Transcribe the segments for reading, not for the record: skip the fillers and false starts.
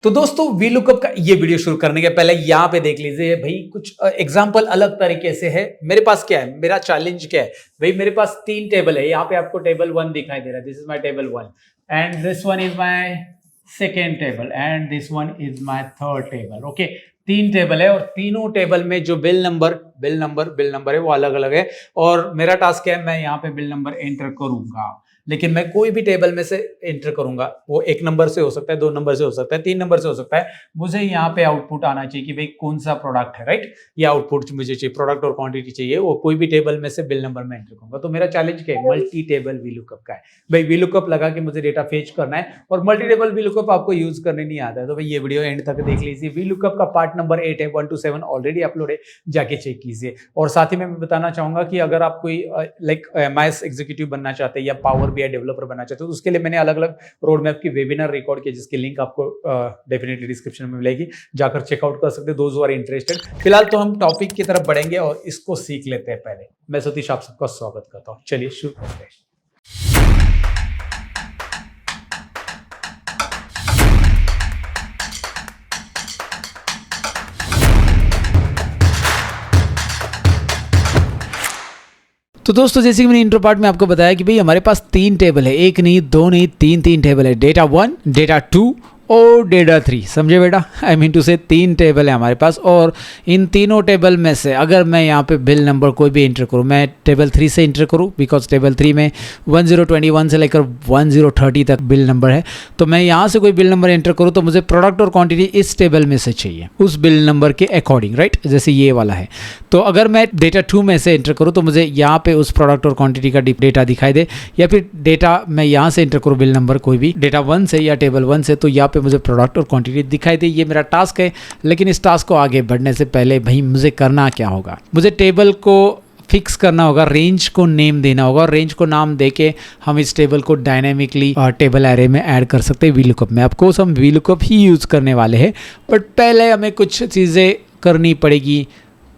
तो दोस्तों VLOOKUP का ये वीडियो शुरू करने के पहले यहाँ पे देख लीजिए भाई कुछ एग्जांपल अलग तरीके से है। मेरे पास क्या है, मेरा चैलेंज क्या है भाई, मेरे पास 3 टेबल है। यहाँ पे आपको टेबल 1 दिखाई दे रहा है, this is my table 1 and this one is my second table and this one is my third table. Okay, 3 table है और तीनों टेबल में जो बिल नंबर है वो अलग अलग है। और मेरा टास्क क्या है, मैं यहाँ पे बिल नंबर एंटर करूंगा, लेकिन मैं कोई भी टेबल में से एंटर करूंगा। वो 1 नंबर से हो सकता है, 2 नंबर से हो सकता है, 3 नंबर से हो सकता है। मुझे यहाँ पे आउटपुट आना चाहिए कि भाई कौन सा प्रोडक्ट है, राइट। ये आउटपुट मुझे चाहिए, प्रोडक्ट और क्वांटिटी चाहिए। वो कोई भी टेबल में से बिल नंबर में एंटर करूंगा। तो मेरा चैलेंज क्या है, मल्टी टेबल VLOOKUP का है। भाई VLOOKUP लगा के मुझे डेटा फेच करना है और मल्टी टेबल VLOOKUP आपको यूज करने नहीं आता है। तो भाई ये वीडियो एंड तक देख लीजिए। VLOOKUP का पार्ट नंबर 8 है, 1 to 7 ऑलरेडी अपलोड है, जाके चेक कीजिए। और साथ ही में मैं बताना चाहूंगा कि अगर आप कोई लाइक MIS एग्जीक्यूटिव बनना चाहते हैं या पावर BI डेवलपर बनना चाहते हैं, तो उसके लिए मैंने अलग अलग रोड मैप की वेबिनार रिकॉर्ड किया, जिसकी लिंक आपको डेफिनेटली डिस्क्रिप्शन में मिलेगी, जाकर चेकआउट कर सकते हैं दोज हु आर इंटरेस्टेड। फिलहाल तो हम टॉपिक की तरफ बढ़ेंगे और इसको सीख लेते हैं। पहले मैं सतीश आप सबका स्वागत करता हूं, चलिए शुरू करते हैं। तो दोस्तों जैसे कि मैंने इंट्रो पार्ट में आपको बताया कि भाई हमारे पास 3 टेबल है, 1 नहीं 2 नहीं 3 टेबल है। डेटा 1, डेटा 2 और डेटा 3, समझे बेटा। आई मीन टू से 3 टेबल है हमारे पास। और इन तीनों टेबल में से अगर मैं यहाँ पे बिल नंबर कोई भी इंटर करूँ, मैं टेबल 3 से इंटर करूँ, बिकॉज टेबल 3 में 1021 से लेकर 1030 तक बिल नंबर है। तो मैं यहाँ से कोई बिल नंबर एंटर करूँ तो मुझे प्रोडक्ट और क्वांटिटी इस टेबल में से चाहिए, उस बिल नंबर के अकॉर्डिंग, राइट। जैसे ये वाला है, तो अगर मैं डेटा 2 में से एंटर करूँ तो मुझे यहाँ पे उस प्रोडक्ट और क्वांटिटी का डेटा दिखाई दे। या फिर डेटा मैं यहाँ से एंटर करूँ बिल नंबर कोई भी डेटा 1 से या टेबल 1 से, तो यहाँ पे मुझे प्रोडक्ट और क्वांटिटी दिखाई दे। ये मेरा टास्क है। लेकिन इस टास्क को आगे बढ़ने से पहले भाई मुझे करना क्या होगा, मुझे टेबल को फिक्स करना होगा, रेंज को नेम देना होगा। और रेंज को नाम देके हम इस टेबल को डायनेमिकली टेबल एरे में ऐड कर सकते हैं VLOOKUP में। ऑफकोर्स हम VLOOKUP ही यूज़ करने वाले हैं, बट पहले हमें कुछ चीज़ें करनी पड़ेगी।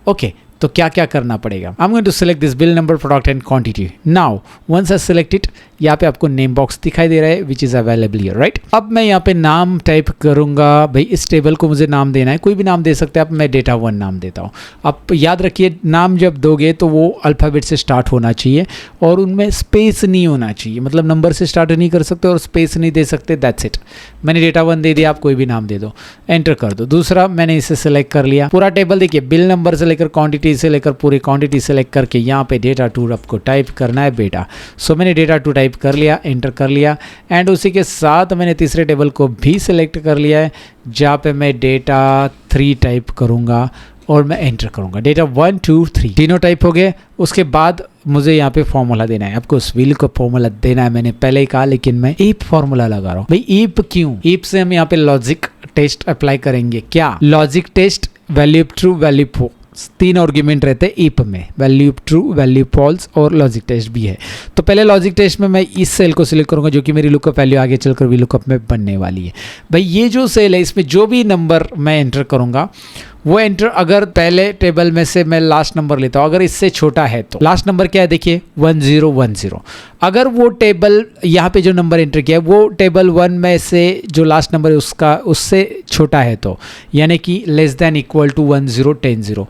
ओके, तो क्या क्या करना पड़ेगा। I am going to select this bill number, product and quantity. Now once I select it, यहाँ पे आपको नेम बॉक्स दिखाई दे रहा है which is available here, right. अब मैं यहाँ पे नाम टाइप करूंगा। भाई इस टेबल को मुझे नाम देना है, कोई भी नाम दे सकते हैं आप। मैं डेटा 1 नाम देता हूँ। अब याद रखिए, नाम जब दोगे तो वो अल्फ़ाबेट से स्टार्ट होना चाहिए और उनमें स्पेस नहीं होना चाहिए। मतलब नंबर से स्टार्ट नहीं कर सकते और स्पेस नहीं दे सकते, दैट्स इट। मैंने डेटा 1 दे दिया, आप कोई भी नाम दे दो, एंटर कर दो। दूसरा मैंने इसे सेलेक्ट कर लिया। पूरा टेबल देखिए, बिल नंबर से लेकर क्वांटिटी से लेकर पूरी क्वांटिटी सेलेक्ट करके यहाँ पे डेटा 2 आपको टाइप करना है बेटा। सो मैंने डेटा 2 टाइप कर लिया, एंटर कर लिया। एंड उसी के साथ मैंने तीसरे टेबल को भी सिलेक्ट कर लिया है, जहाँ पे मैं डेटा 3 टाइप करूँगा और मैं एंटर करूँगा। डेटा 1 2 3 तीनों टाइप हो गए। उसके बाद मुझे यहाँ पे फॉर्मूला देना है, आपको VLOOKUP फॉर्मूला देना है। मैंने पहले ही कहा, लेकिन मैं ईप फॉर्मूला लगा रहा हूँ। भाई ईप क्यों? ईप से हम यहाँ पे लॉजिक टेस्ट अप्लाई करेंगे। क्या logic test? Value true, value false, 3 argument रहते हैं ईप में, वैल्यू ट्रू, वैल्यू फॉल्स और लॉजिक टेस्ट भी है। तो पहले लॉजिक टेस्ट में मैं इस सेल को सिलेक्ट करूंगा, जो कि मेरी लुकअप वैल्यू आगे चलकर VLOOKUP में बनने वाली है। भाई ये जो सेल है, इसमें जो भी नंबर मैं एंटर करूंगा वो एंटर, अगर पहले टेबल में से मैं लास्ट नंबर लेता हूँ, अगर इससे छोटा है तो लास्ट नंबर क्या है देखिए 1010। अगर वो टेबल यहाँ पे जो नंबर एंटर किया है वो टेबल 1 में से जो लास्ट नंबर है उसका उससे छोटा है, तो यानी कि less than equal to 1010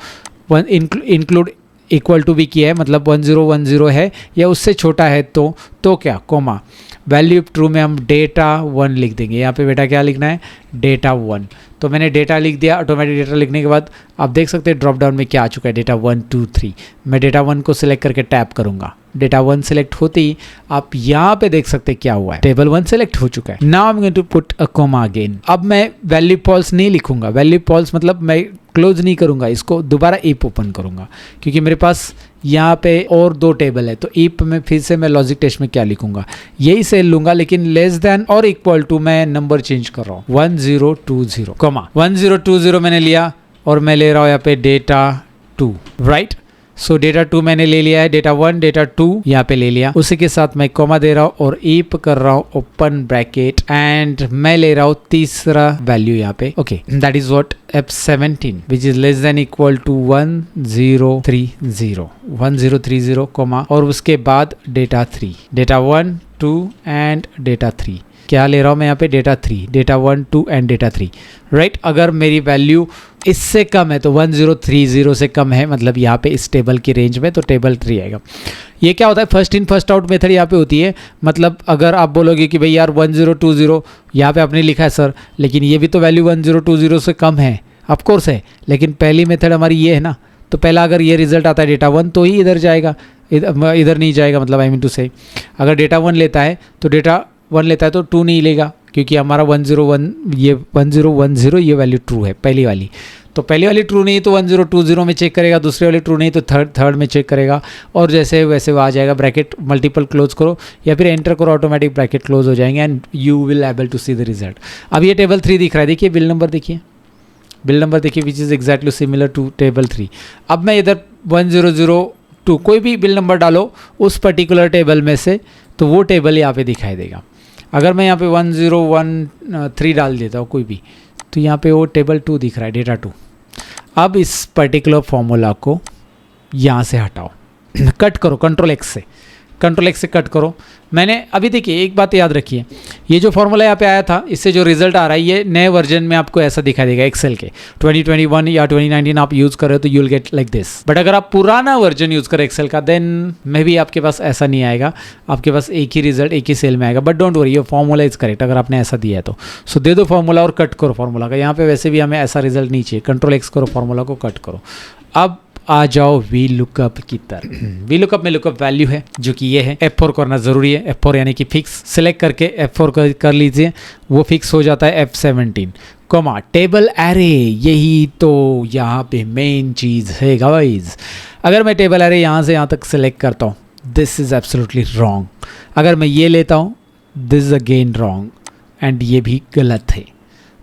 include equal to भी किया है, मतलब 1010 है या उससे छोटा है तो क्या कोमा वैल्यू ट्रू में हम डेटा 1 लिख देंगे। यहाँ पे बेटा क्या लिखना है, डेटा 1। तो मैंने डेटा लिख दिया। ऑटोमेटिक डेटा लिखने के बाद आप देख सकते हैं ड्रॉप डाउन में क्या आ चुका है, डेटा 1 2 3। मैं डेटा 1 को सिलेक्ट करके टैप करूंगा। डेटा 1 सेलेक्ट होते ही आप यहाँ पे देख सकते हैं क्या हुआ है, टेबल 1 सेलेक्ट हो चुका है। Now I am going to put a comma again. अब मैं वैल्यू फॉल्स नहीं लिखूंगा। वैल्यू फॉल्स मतलब मैं क्लोज नहीं करूंगा इसको, दोबारा ईप ओपन करूंगा, क्योंकि मेरे पास यहाँ पे और 2 टेबल है। तो ईप में फिर से मैं लॉजिक टेस्ट में क्या लिखूंगा, यही सेल लूंगा, लेकिन लेस देन और इक्वल टू मैं नंबर चेंज कर रहा हूँ 1020 कॉमा 1020 मैंने लिया और मैं ले रहा हूँ यहाँ पे डेटा 2, राइट। सो डेटा 2 मैंने ले लिया है, डेटा 1 डेटा 2 यहाँ पे ले लिया। उसी के साथ मैं कॉमा दे रहा हूँ और ईप कर रहा हूँ ओपन ब्रैकेट एंड मैं ले रहा हूँ तीसरा वैल्यू यहाँ पे। Okay, that is what F17 which is less than equal to 1030 comma और उसके बाद डेटा 3 डेटा 1 2 एंड डेटा 3 क्या ले रहा हूँ मैं यहाँ पे, data 3, data 1, 2 and data 3, right. अगर मेरी वैल्यू इससे कम है तो 1030 से कम है, मतलब यहाँ पे इस टेबल की रेंज में, तो टेबल 3 आएगा। ये क्या होता है, first in first out method यहाँ पे होती है। मतलब अगर आप बोलोगे कि भाई यार 1020 यहाँ पे आपने लिखा है सर, लेकिन ये भी तो वैल्यू 1020 से कम है, ऑफकोर्स है, लेकिन पहली मेथड हमारी ये है ना, तो पहला अगर ये रिजल्ट आता है डेटा 1 तो ही इधर जाएगा, इधर नहीं जाएगा। मतलब आई मीन टू से अगर डेटा 1 लेता है तो डेटा 1 लेता है तो 2 नहीं लेगा, क्योंकि हमारा 1010 ये वैल्यू ट्रू है पहली वाली, तो पहली वाली ट्रू नहीं तो 1020 में चेक करेगा, दूसरी वाली ट्रू नहीं तो थर्ड में चेक करेगा, और जैसे वैसे वो आ जाएगा। ब्रैकेट मल्टीपल क्लोज करो या फिर एंटर करो, ऑटोमेटिक ब्रैकेट क्लोज हो जाएंगे and you will able to see the result. अब ये टेबल 3 दिख रहा है, देखिए बिल नंबर देखिए, बिल नंबर देखिए which is exactly similar to table 3। अब मैं इधर 1002 कोई भी बिल नंबर डालो उस पर्टिकुलर टेबल में से, तो वो टेबल यहाँ पे दिखाई देगा। अगर मैं यहाँ पे 1013 डाल देता हूँ कोई भी, तो यहाँ पे वो टेबल 2 दिख रहा है, डेटा 2। अब इस पर्टिकुलर फॉर्मूला को यहाँ से हटाओ, कट करो कंट्रोल एक्स से कट करो। मैंने अभी देखिए एक बात याद रखिए, ये जो फॉर्मूला यहाँ पे आया था, इससे जो रिजल्ट आ रहा है ये नए वर्जन में आपको ऐसा दिखाई देगा एक्सेल के। 2021 या 2019 आप यूज़ कर रहे हो तो you will get like this. But अगर आप पुराना वर्जन यूज़ करें एक्सेल का, देन मे बी आपके पास ऐसा नहीं आएगा, आपके पास एक ही रिजल्ट एक ही सेल में आएगा। बट डोंट वरी, ये फॉर्मूला इज करेक्ट अगर आपने ऐसा दिया है तो। सो दे दो फॉर्मूला और कट करो फॉर्मूला का। यहाँ पे वैसे भी हमें ऐसा रिजल्ट नहीं चाहिए, कंट्रोल एक्स करो, फॉर्मूला को कट करो। अब आ जाओ वी लुकअप की तरफ। वी लुकअप में लुकअप वैल्यू है जो कि ये है, F4 करना ज़रूरी है। F4 यानी कि फिक्स, सिलेक्ट करके F4 कर लीजिए, वो फिक्स हो जाता है। F17 कॉमा टेबल एरे, यही तो यहाँ पे मेन चीज़ है गाइस। अगर मैं टेबल एरे यहाँ से यहाँ तक सिलेक्ट करता हूँ, दिस इज़ एब्सोल्युटली रॉन्ग। अगर मैं ये लेता हूँ, this is again wrong and ये भी गलत है।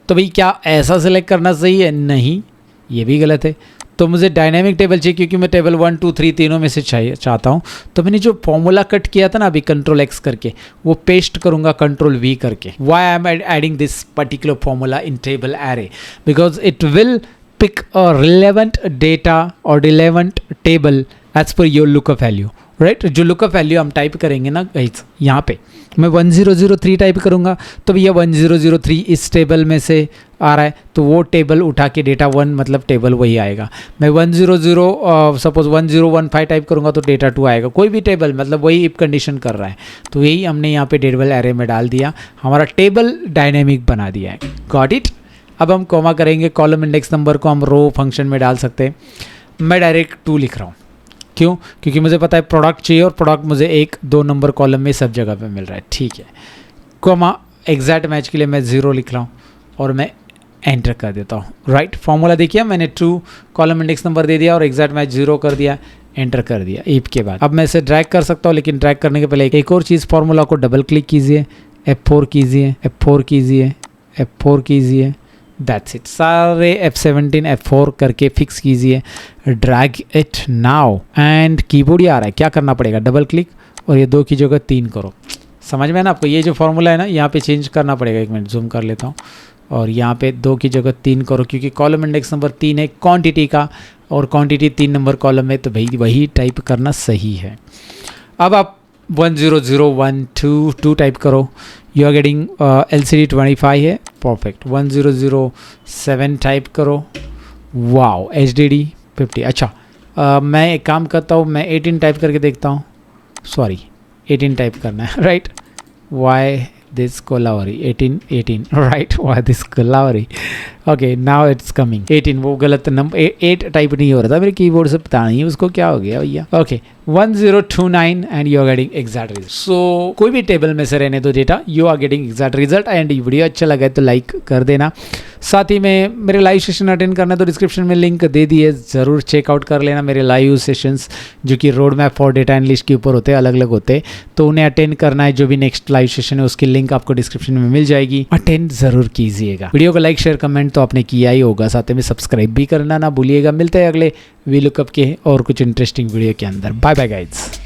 तो भाई क्या ऐसा सिलेक्ट करना सही है? नहीं, ये भी गलत है। तो मुझे डायनेमिक टेबल चाहिए, क्योंकि मैं टेबल 1, 2, 3 तीनों में से चाहता हूँ। तो मैंने जो फॉर्मूला कट किया था ना अभी कंट्रोल एक्स करके, वो पेस्ट करूँगा कंट्रोल वी करके। Why I am adding this particular formula in table array? Because it will pick a relevant data और relevant table as per your lookup value, right. जो लुकअप वैल्यू हम type करेंगे ना guys, यहाँ पे मैं 1003 type करूँगा तो भैया 1003 इस टेबल में से आ रहा है, तो वो टेबल उठा के डेटा 1 मतलब टेबल वही आएगा। मैं सपोज 1015 टाइप करूँगा तो डेटा 2 आएगा। कोई भी टेबल मतलब वही इफ कंडीशन कर रहा है, तो यही हमने यहाँ पे टेबल एरे में डाल दिया, हमारा टेबल डायनेमिक बना दिया है। Got it. अब हम कॉमा करेंगे, कॉलम इंडेक्स नंबर को हम रो फंक्शन में डाल सकते हैं। मैं डायरेक्ट 2 लिख रहा हूँ, क्यों? क्योंकि मुझे पता है प्रोडक्ट चाहिए और प्रोडक्ट मुझे 1, 2 नंबर कॉलम में सब जगह पे मिल रहा है, ठीक है। कॉमा एग्जैक्ट मैच के लिए मैं 0 लिख रहा हूँ और मैं एंटर कर देता हूँ, राइट। फॉर्मूला देखिए, मैंने 2 कॉलम इंडेक्स नंबर दे दिया और एग्जैक्ट मैच 0 कर दिया, एंटर कर दिया इफ के बाद। अब मैं इसे ड्रैग कर सकता हूँ, लेकिन ड्रैग करने के पहले एक और चीज़, फॉर्मूला को डबल क्लिक कीजिए, F4 कीजिए, F4 कीजिए, F4 कीजिए, दैट्स इट। सारे F17 F4 करके फिक्स कीजिए, drag it now and keyboard ही आ रहा है, क्या करना पड़ेगा? डबल क्लिक और ये 2 की जगह 3 करो। समझ में ना आपको? ये जो फॉर्मूला है ना, यहाँ पे चेंज करना पड़ेगा। एक मिनट जूम कर लेता हूँ, और यहाँ पे 2 की जगह 3 करो, क्योंकि कॉलम इंडेक्स नंबर 3 है क्वांटिटी का, और क्वांटिटी 3 नंबर कॉलम में, तो भाई वही टाइप करना सही है। अब आप 100122 टाइप करो, यू आर गेटिंग LCD 25 है, परफेक्ट। 1007 टाइप करो, वाओ HDD 50। अच्छा मैं एक काम करता हूँ, मैं 18 टाइप करके देखता हूँ, सॉरी 18 टाइप करना है, right. Why this Kolaveri 18 right, why this Kolaveri, okay now it's coming 18। वो गलत नंबर 8 टाइप नहीं हो रहा था मेरे कीबोर्ड से, पता नहीं उसको क्या हो गया भैया। Okay 1029 and you are getting exact result. So कोई भी टेबल में से रहने दो data, you are getting exact result. And video अच्छा लगा है तो लाइक कर देना। साथ ही में मेरे लाइव सेशन अटेंड करना है तो डिस्क्रिप्शन में लिंक दे दिए, ज़रूर चेकआउट कर लेना मेरे लाइव सेशंस, जो कि road map for data analyst के ऊपर होते हैं, अलग अलग होते हैं। तो उन्हें अटेंड करना है, जो भी नेक्स्ट लाइव सेशन है उसकी लिंक आपको डिस्क्रिप्शन में मिल जाएगी, अटेंड ज़रूर कीजिएगा। वीडियो को लाइक शेयर कमेंट तो आपने किया ही होगा, साथ में सब्सक्राइब भी करना ना भूलिएगा। मिलते हैं अगले वी लुकअप के और कुछ इंटरेस्टिंग वीडियो के अंदर। Bye bye guys.